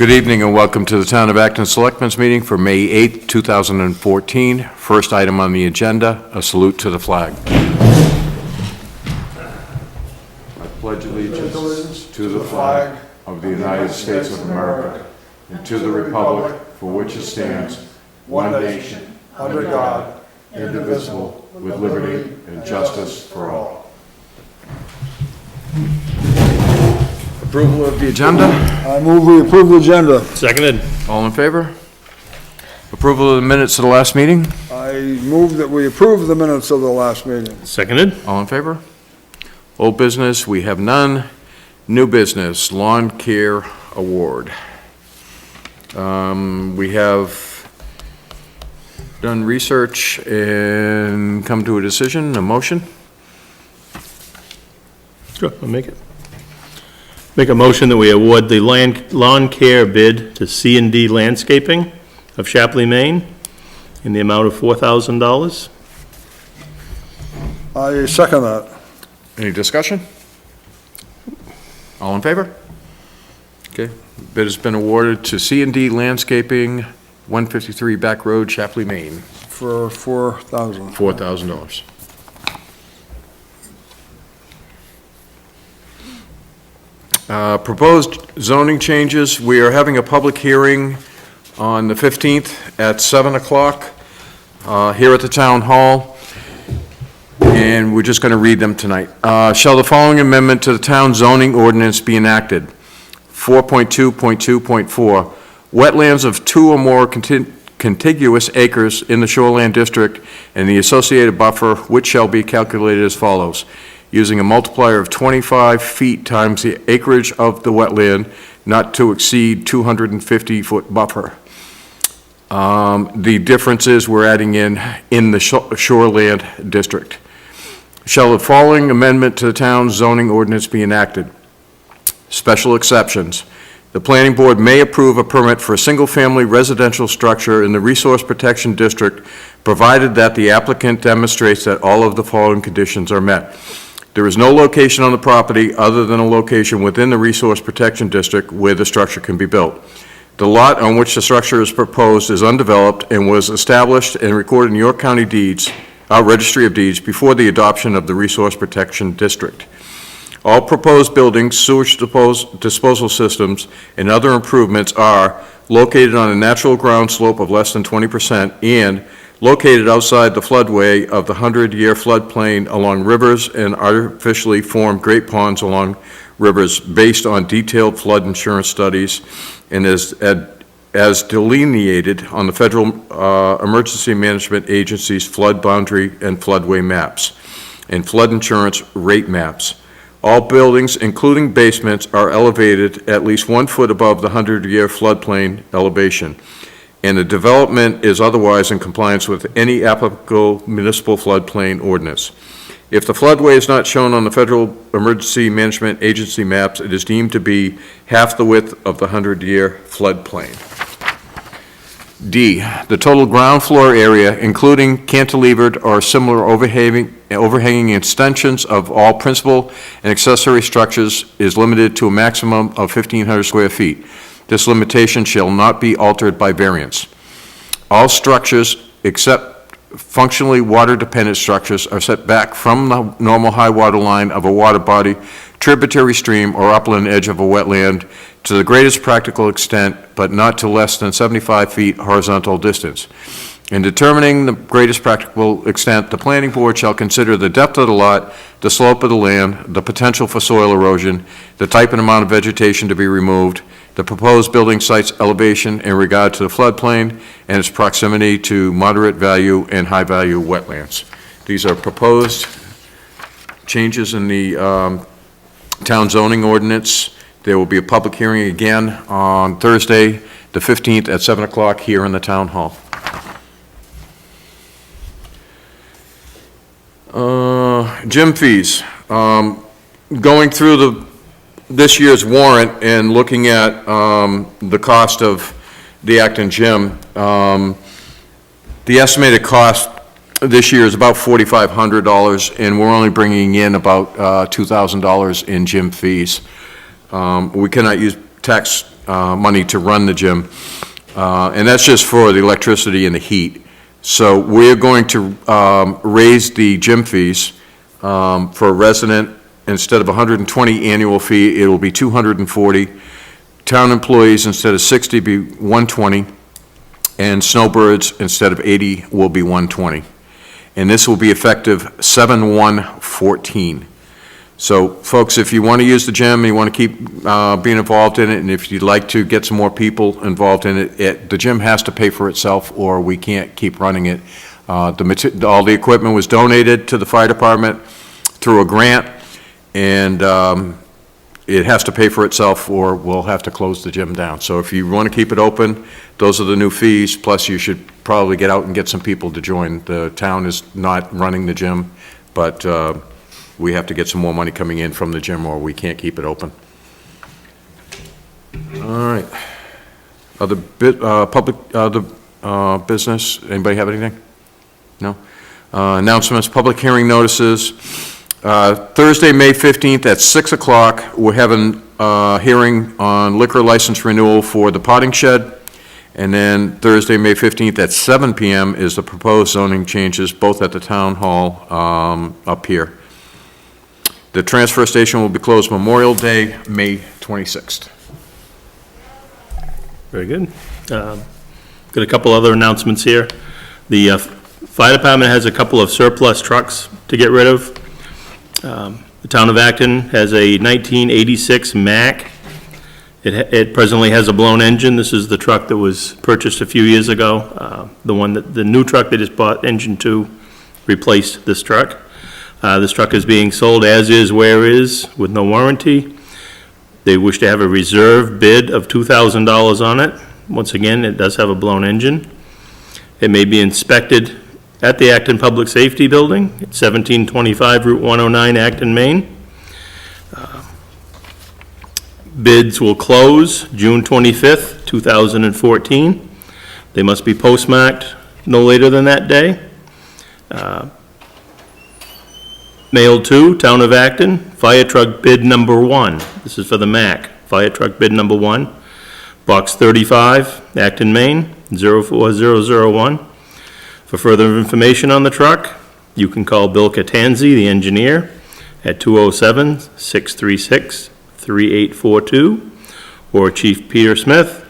Good evening and welcome to the Town of Acton Selectmen's meeting for May 8th, 2014. First item on the agenda, a salute to the flag. I pledge allegiance to the flag of the United States of America and to the republic for which it stands, one nation, under God, indivisible, with liberty and justice for all. Approval of the agenda? I move we approve the agenda. Seconded. All in favor? Approval of the minutes of the last meeting? I move that we approve the minutes of the last meeting. Seconded. All in favor? Old business, we have none. New business, lawn care award. We have done research and come to a decision, a motion. Sure, I'll make it. Make a motion that we award the lawn care bid to C&D Landscaping of Shapley, Maine, in the amount of $4,000. I second that. Any discussion? All in favor? Okay, bid has been awarded to C&D Landscaping, 153 Back Road, Shapley, Maine. For $4,000. $4,000. Proposed zoning changes. We are having a public hearing on the 15th at 7 o'clock here at the Town Hall, and we're just going to read them tonight. Shall the following amendment to the town zoning ordinance be enacted? 4.2.2.4, wetlands of 2 or more contiguous acres in the shoreland district and the associated buffer, which shall be calculated as follows. Using a multiplier of 25 feet times the acreage of the wetland, not to exceed 250-foot buffer. The difference is we're adding in the shoreland district. Shall the following amendment to the town's zoning ordinance be enacted? Special exceptions. The planning board may approve a permit for a single-family residential structure in the Resource Protection District, provided that the applicant demonstrates that all of the following conditions are met. There is no location on the property other than a location within the Resource Protection District where the structure can be built. The lot on which the structure is proposed is undeveloped and was established and recorded in York County Registry of Deeds before the adoption of the Resource Protection District. All proposed buildings, sewage disposal systems, and other improvements are located on a natural ground slope of less than 20% and located outside the floodway of the 100-year floodplain along rivers and artificially formed great ponds along rivers based on detailed flood insurance studies and as delineated on the Federal Emergency Management Agency's flood boundary and floodway maps and flood insurance rate maps. All buildings, including basements, are elevated at least 1 foot above the 100-year floodplain elevation, and the development is otherwise in compliance with any applicable municipal floodplain ordinance. If the floodway is not shown on the Federal Emergency Management Agency maps, it is deemed to be half the width of the 100-year floodplain. D, the total ground floor area, including cantilevered or similar overhanging extensions of all principal and accessory structures, is limited to a maximum of 1,500 square feet. This limitation shall not be altered by variance. All structures except functionally water-dependent structures are set back from the normal high water line of a water body, tributary stream, or upland edge of a wetland to the greatest practical extent, but not to less than 75 feet horizontal distance. In determining the greatest practical extent, the planning board shall consider the depth of the lot, the slope of the land, the potential for soil erosion, the type and amount of vegetation to be removed, the proposed building site's elevation in regard to the floodplain, and its proximity to moderate value and high value wetlands. These are proposed changes in the town zoning ordinance. There will be a public hearing again on Thursday, the 15th at 7 o'clock here in the town hall. Gym fees. Going through this year's warrant and looking at the cost of the Acton Gym, the estimated cost this year is about $4,500, and we're only bringing in about $2,000 in gym fees. We cannot use tax money to run the gym, and that's just for the electricity and the heat. So we're going to raise the gym fees for a resident. Instead of 120 annual fee, it will be 240. Town employees, instead of 60, be 120. And snowbirds, instead of 80, will be 120. And this will be effective 7/1/14. So, folks, if you want to use the gym, you want to keep being involved in it, and if you'd like to get some more people involved in it, the gym has to pay for itself, or we can't keep running it. All the equipment was donated to the fire department through a grant, and it has to pay for itself, or we'll have to close the gym down. So if you want to keep it open, those are the new fees, plus you should probably get out and get some people to join. The town is not running the gym, but we have to get some more money coming in from the gym, or we can't keep it open. All right. Other business, anybody have anything? No? Announcements, public hearing notices. Thursday, May 15th at 6 o'clock, we're having a hearing on liquor license renewal for the potting shed. And then Thursday, May 15th at 7 PM is the proposed zoning changes, both at the town hall up here. The transfer station will be closed Memorial Day, May 26th. Very good. Got a couple other announcements here. The fire department has a couple of surplus trucks to get rid of. The town of Acton has a 1986 Mack. It presently has a blown engine. This is the truck that was purchased a few years ago. The new truck they just bought, engine 2, replaced this truck. This truck is being sold as is, where is, with no warranty. They wish to have a reserve bid of $2,000 on it. Once again, it does have a blown engine. It may be inspected at the Acton Public Safety Building at 1725 Route 109, Acton, Maine. Bids will close June 25th, 2014. They must be postmarked no later than that day. Mailed to Town of Acton, fire truck bid number 1. This is for the Mack, fire truck bid number 1. Box 35, Acton, Maine, 04001. For further information on the truck, you can call Bill Catanzi, the engineer, at 207-636-3842, or Chief Peter Smith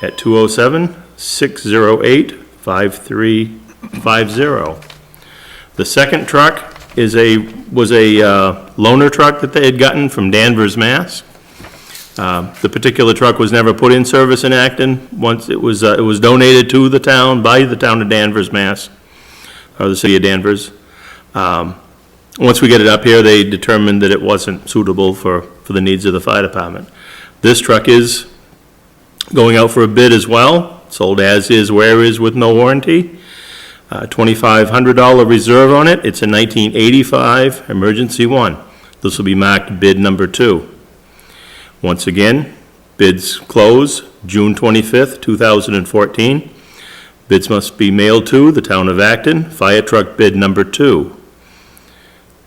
at 207-608-5350. The second truck was a loaner truck that they had gotten from Danvers, Mass. The particular truck was never put in service in Acton. Once it was donated to the town by the town of Danvers, Mass, or the city of Danvers. Once we get it up here, they determined that it wasn't suitable for the needs of the fire department. This truck is going out for a bid as well, sold as is, where is, with no warranty. $2,500 reserve on it. It's a 1985 Emergency 1. This will be marked bid number 2. Once again, bids close June 25th, 2014. Bids must be mailed to the Town of Acton, fire truck bid number 2.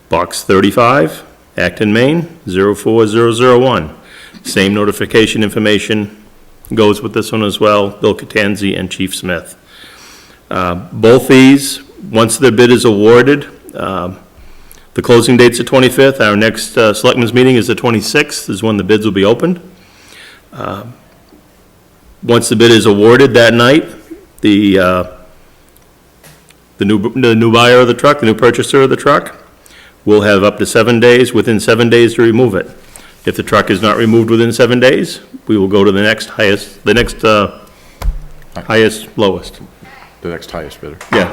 Box 35, Acton, Maine, 04001. Same notification information goes with this one as well, Bill Catanzi and Chief Smith. Both these, once the bid is awarded, the closing date's the 25th. Our next Selectmen's meeting is the 26th, is when the bids will be opened. Once the bid is awarded that night, the new buyer of the truck, the new purchaser of the truck, will have up to 7 days, within 7 days, to remove it. If the truck is not removed within 7 days, we will go to the next highest, lowest. The next highest bidder. Yeah,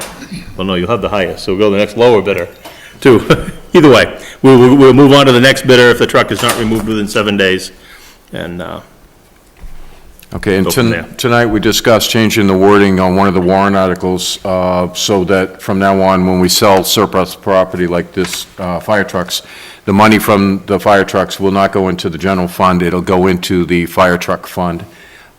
well, no, you'll have the highest, so we'll go to the next lower bidder, too. Either way, we'll move on to the next bidder if the truck is not removed within 7 days, and, Okay, and Go from there. tonight we discussed changing the wording on one of the warrant articles, so that from now on, when we sell surplus property like this, fire trucks, the money from the fire trucks will not go into the general fund, it'll go into the fire truck fund.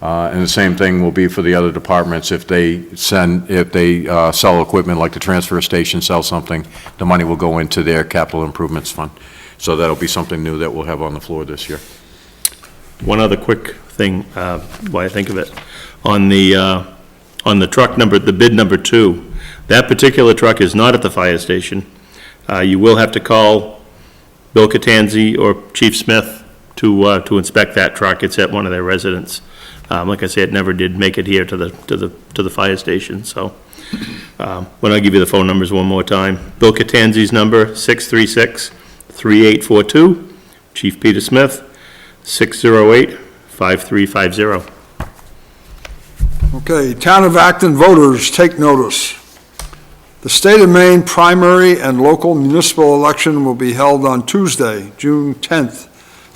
And the same thing will be for the other departments. If they sell equipment like the transfer station, sell something, the money will go into their capital improvements fund. So that'll be something new that we'll have on the floor this year. One other quick thing, while I think of it. On the truck number, the bid number 2, that particular truck is not at the fire station. You will have to call Bill Catanzi or Chief Smith to inspect that truck. It's at one of their residents. Like I said, it never did make it here to the fire station, so. When I give you the phone numbers one more time, Bill Catanzi's number, 636-3842. Chief Peter Smith, 608-5350. Okay, Town of Acton voters, take notice. The State of Maine primary and local municipal election will be held on Tuesday, June 10th,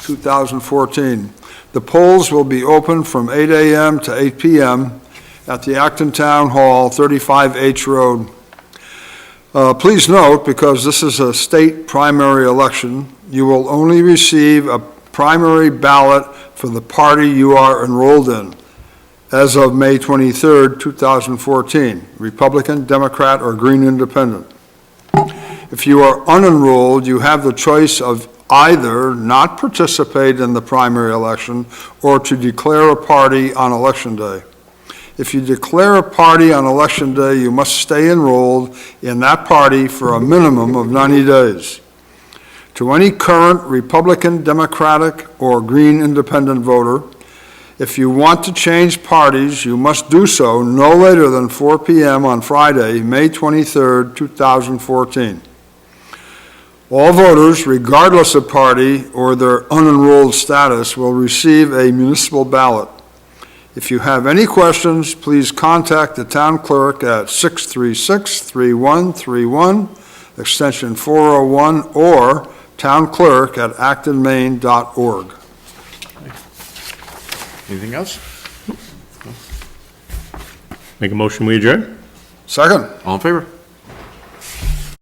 2014. The polls will be open from 8 a.m. to 8 p.m. at the Acton Town Hall, 35H Road. Please note, because this is a state primary election, you will only receive a primary ballot for the party you are enrolled in as of May 23rd, 2014, Republican, Democrat, or Green Independent. If you are unenrolled, you have the choice of either not participate in the primary election or to declare a party on Election Day. If you declare a party on Election Day, you must stay enrolled in that party for a minimum of 90 days. To any current Republican, Democratic, or Green Independent voter, if you want to change parties, you must do so no later than 4 p.m. on Friday, May 23rd, 2014. All voters, regardless of party or their unenrolled status, will receive a municipal ballot. If you have any questions, please contact the town clerk at 636-3131, extension 401, or townclerk@actonmaine.org. Anything else? Make a motion, we adjourn? Second. All in favor?